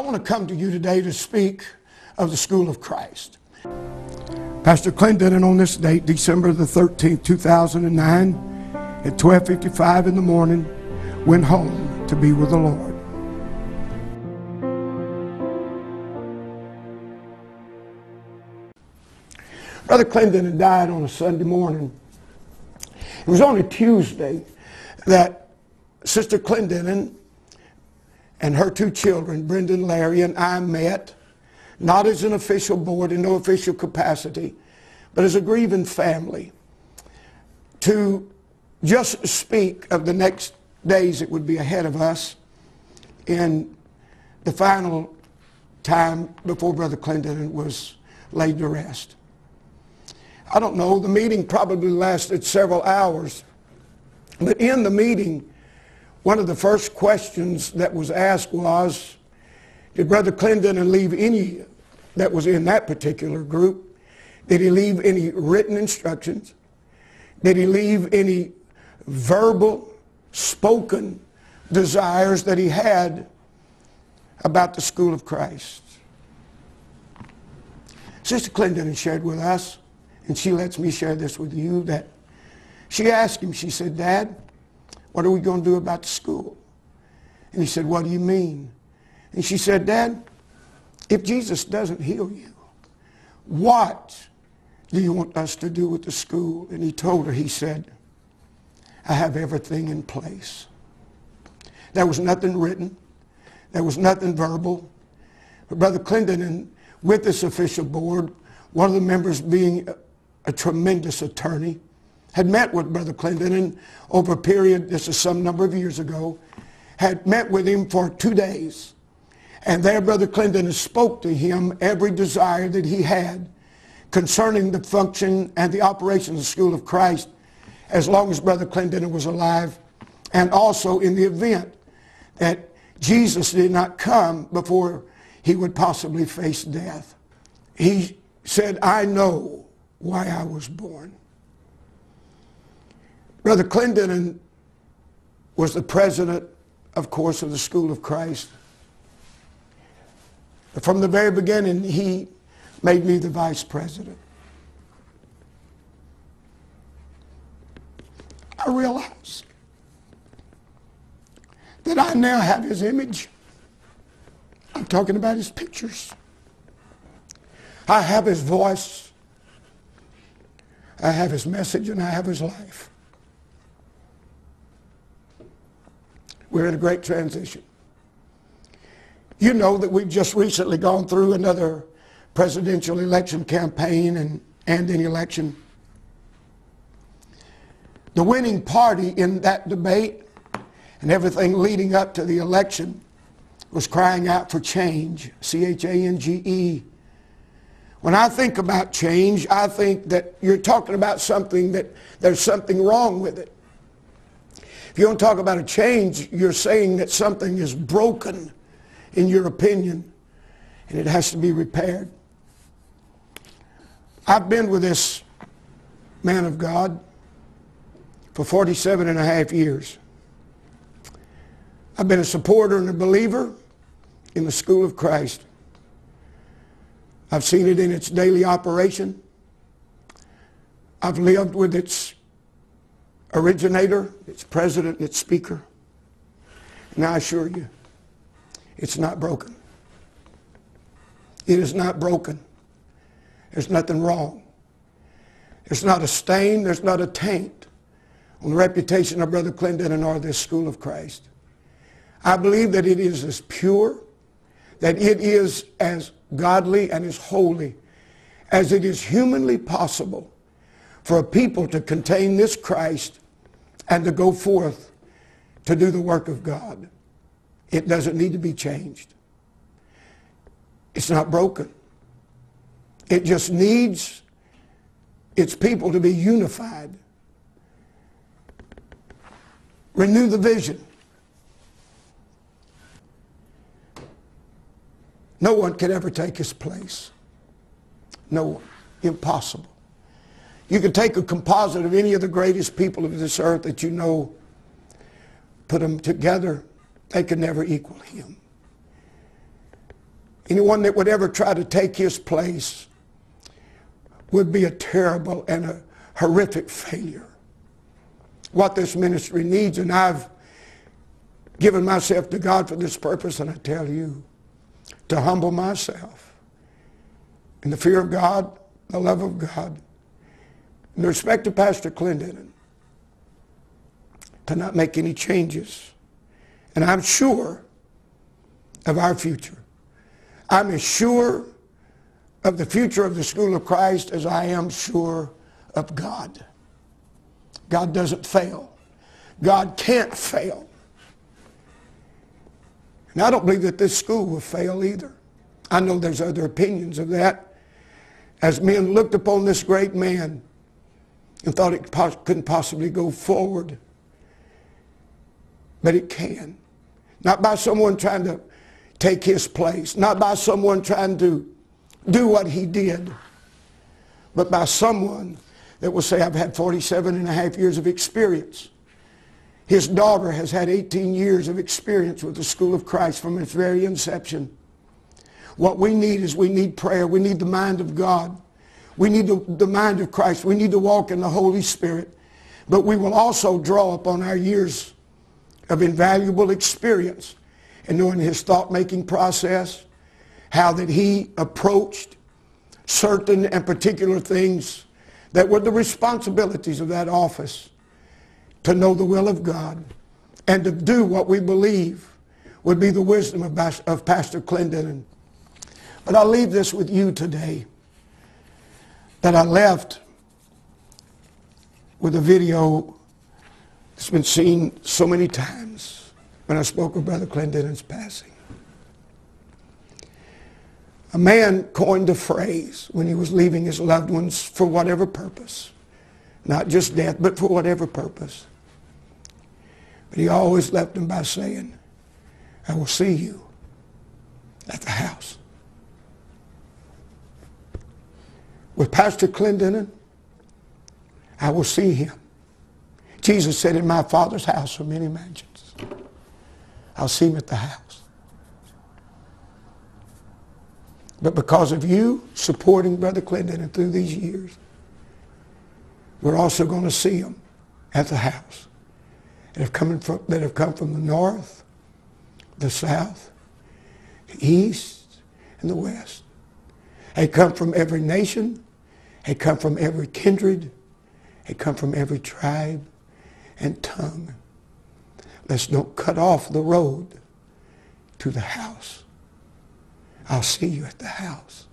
want to come to you today to speak of the School of Christ. Pastor Clendennen on this date, December the 13th, 2009, at 12:55 in the morning, went home to be with the Lord. Brother Clendennen died on a Sunday morning. It was on a Tuesday that Sister Clendennen and her two children, Brenda and Larry, and I met, not as an official board in no official capacity, but as a grieving family, to just speak of the next days that would be ahead of us in the final time before Brother Clendennen was laid to rest. I don't know, the meeting probably lasted several hours, but in the meeting, one of the first questions that was asked was, did Brother Clendennen leave any that was in that particular group? Did he leave any written instructions? Did he leave any verbal, spoken desires that he had about the School of Christ? Sister Clendennen shared with us, and she lets me share this with you, that she asked him, she said, "Dad, what are we going to do about the school?" And he said, "What do you mean?" And she said, "Dad, if Jesus doesn't heal you, what do you want us to do with the school?" And he told her, he said, "I have everything in place." There was nothing written. There was nothing verbal. But Brother Clendennen, with this official board, one of the members being a tremendous attorney, had met with Brother Clendennen over a period, this is some number of years ago, had met with him for 2 days. And there Brother Clendennen spoke to him every desire that he had concerning the function and the operation of the School of Christ as long as Brother Clendennen was alive, and also in the event that Jesus did not come before he would possibly face death. He said, "I know why I was born." Brother Clendennen was the president, of course, of the School of Christ. But from the very beginning, he made me the vice president. I realize that I now have his image. I'm talking about his pictures. I have his voice. I have his message, and I have his life. We're in a great transition. You know that we've just recently gone through another presidential election campaign and an election. The winning party in that debate and everything leading up to the election was crying out for change, C-H-A-N-G-E. When I think about change, I think that you're talking about something that there's something wrong with it. If you don't talk about a change, you're saying that something is broken, in your opinion, and it has to be repaired. I've been with this man of God for 47.5 years. I've been a supporter and a believer in the School of Christ. I've seen it in its daily operation. I've lived with its originator, its president, its speaker. And I assure you, it's not broken. It is not broken. There's nothing wrong. There's not a stain, there's not a taint on the reputation of Brother Clendennen or this School of Christ. I believe that it is as pure, that it is as godly and as holy as it is humanly possible for a people to contain this Christ and to go forth to do the work of God. It doesn't need to be changed. It's not broken. It just needs its people to be unified. Renew the vision. No one can ever take his place. No one. Impossible. You can take a composite of any of the greatest people of this earth that you know, put them together, they could never equal him. Anyone that would ever try to take his place would be a terrible and a horrific failure. What this ministry needs, and I've given myself to God for this purpose, and I tell you, to humble myself in the fear of God, the love of God, in the respect of Pastor Clendennen, to not make any changes. And I'm sure of our future. I'm as sure of the future of the School of Christ as I am sure of God. God doesn't fail. God can't fail. And I don't believe that this school will fail either. I know there's other opinions of that. As men looked upon this great man and thought it couldn't possibly go forward. But it can. Not by someone trying to take his place. Not by someone trying to do what he did. But by someone that will say, I've had 47 and a half years of experience. His daughter has had 18 years of experience with the School of Christ from its very inception. What we need is we need prayer. We need the mind of God. We need the mind of Christ. We need to walk in the Holy Spirit. But we will also draw upon our years of invaluable experience in knowing his thought-making process, how that he approached certain and particular things that were the responsibilities of that office, to know the will of God and to do what we believe would be the wisdom of Pastor Clendennen. But I'll leave this with you today, that I left with a video that's been seen so many times when I spoke of Brother Clendennen's passing. A man coined a phrase when he was leaving his loved ones for whatever purpose. Not just death, but for whatever purpose. But he always left them by saying, I will see you at the house. With Pastor Clendennen, I will see him. Jesus said, in my Father's house are many mansions. I'll see him at the house. But because of you supporting Brother Clendennen through these years, we're also going to see him at the house that have come from the north, the south, the east, and the west. They come from every nation. They come from every kindred. They come from every tribe and tongue. Let's don't cut off the road to the house. I'll see you at the house.